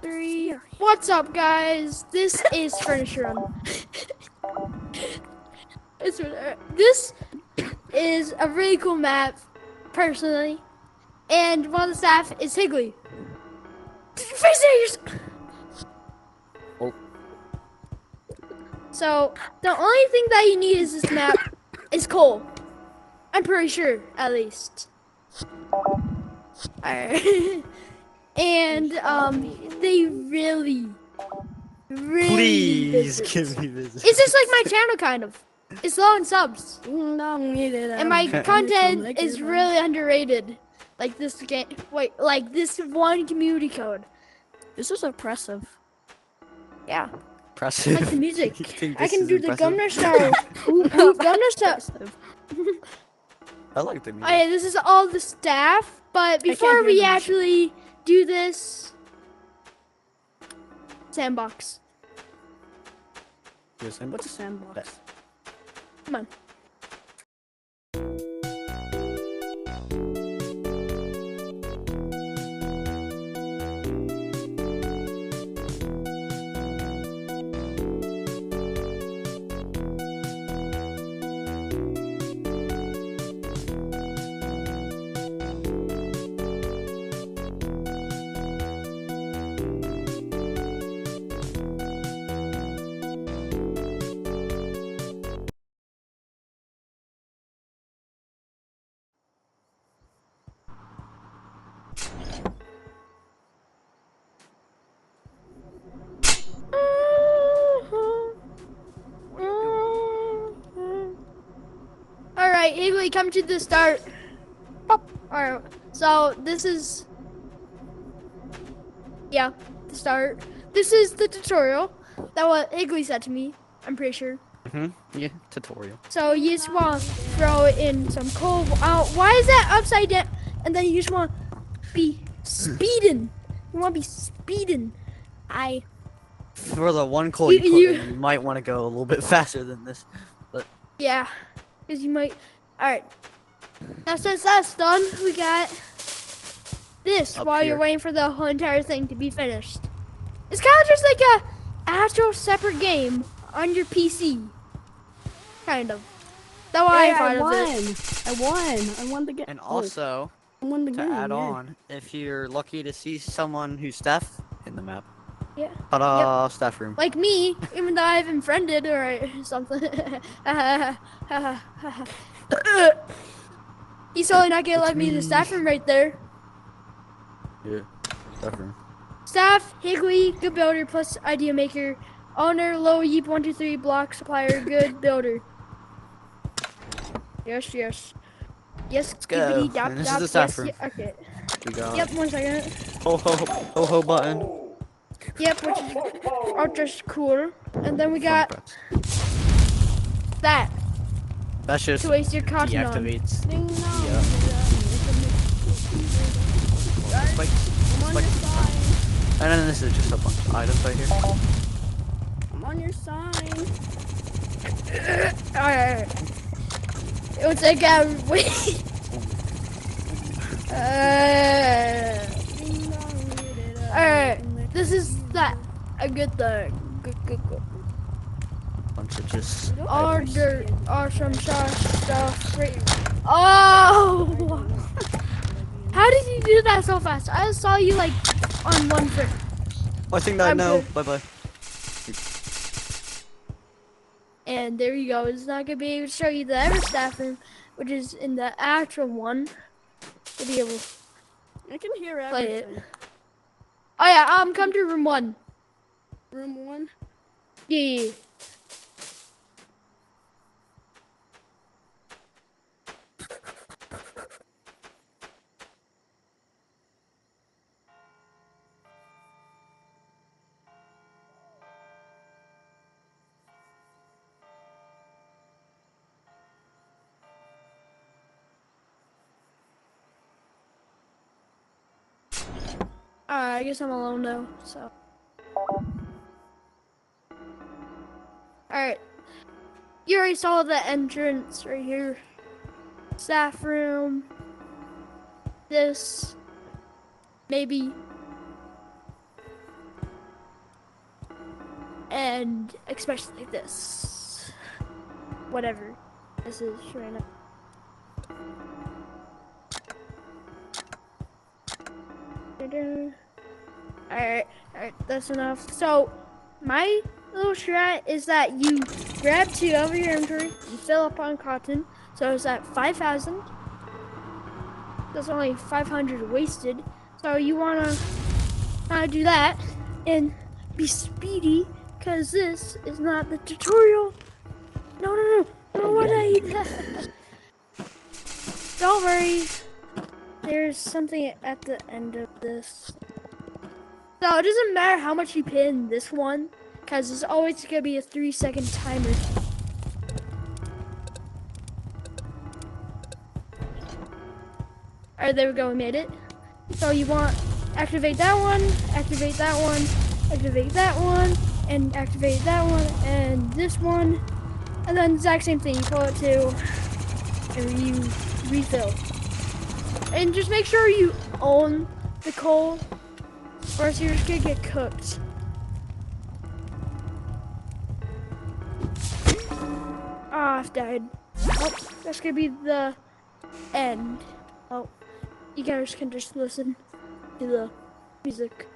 3. What's up, guys? This is Furniture Run. This is a really cool map, personally. And one of the staff is Higley. Face it! Oh. So, the only thing that you need is this map is coal. I'm pretty sure, at least. Alright. And, they really Please visit. give me this. It's just like my channel, kind of. It's low in subs. And my Okay. content is really underrated. Like this game, like this one community code. This is oppressive. Yeah, Impressive. like the music. You think I this can is do the impressive? Gumner style. Gumner style. I like the music. Oh yeah, this is all the staff. But before hear we the music. actually do this, sandbox. Yes, and What's a sandbox? Come on. Alright, Higley, come to the start. Alright, so this is... Yeah, the start. This is the tutorial that what Higley said to me, I'm pretty sure. Yeah, tutorial. So you just want to throw in some coal. Why is that upside down? And then you just want to be speeding. You want to be speeding. For the one coal You- you, put you- in, you might want to go a little bit faster than this. Yeah, because you might. Alright. Now since that's done, we got this Up while you're here. waiting for the whole entire thing to be finished. It's kind of just like a actual separate game on your PC. Kind of. That's why I thought of it. I won the game. And also, I won the to game. add yeah. on, if you're lucky to see someone who's staff in the map, Yeah. ta-da, staff room. Like me, even though I haven't friended or something. He's totally not gonna let me in the staff room right there. Yeah, staff room. Staff, Higley, good builder, plus idea maker. Owner, low yeep 123 block supplier, good builder. Yes, yes. Yes, Let's go. And this is the staff room. Okay. We got Yep, 1 second. ho button. Yep, which is ultra cool. And then we got Fun press. that That's just to waste your cotton on. deactivates. Ding dong. Yeah. Spike. I'm on your side. And then this is just a bunch of items right here. I'm on your side. Alright. It was like a wait. Ding dong, did it, Alright. This is that. A good thing. Good. Bunch of just items. Order awesome stuff. Right. Oh! How did you do that so fast? I saw you like on one foot. I think that I I'm know. good. Bye bye. And there you go. It's not gonna be able to show you the other staff room, which is in the actual one, to be able to I can hear play everything. it. Oh yeah, come to room 1. Room 1. Yeah. Alright, I guess I'm alone now, so. Alright. You already saw the entrance right here. Staff room. This. Maybe. and especially like this. Whatever this is right now. Alright, that's enough. So, my little strat is that you grab 2 over your inventory, you fill up on cotton, so it's at 5,000. That's only 500 wasted. So you wanna do that and be speedy, cause this is not the tutorial. No, I don't wanna eat that. Don't worry. There's something at the end of this. So it doesn't matter how much you pin this one, because it's always going to be a 3-second timer. Alright, there we go, we made it. So you want activate that one, activate that one, activate that one, and activate that one, and this one. And then the exact same thing, you pull it to, and you refill. And just make sure you own the coal, or else you're just gonna get cooked. Ah, I've died. Oh, that's gonna be the end. Oh, you guys can just listen to the music.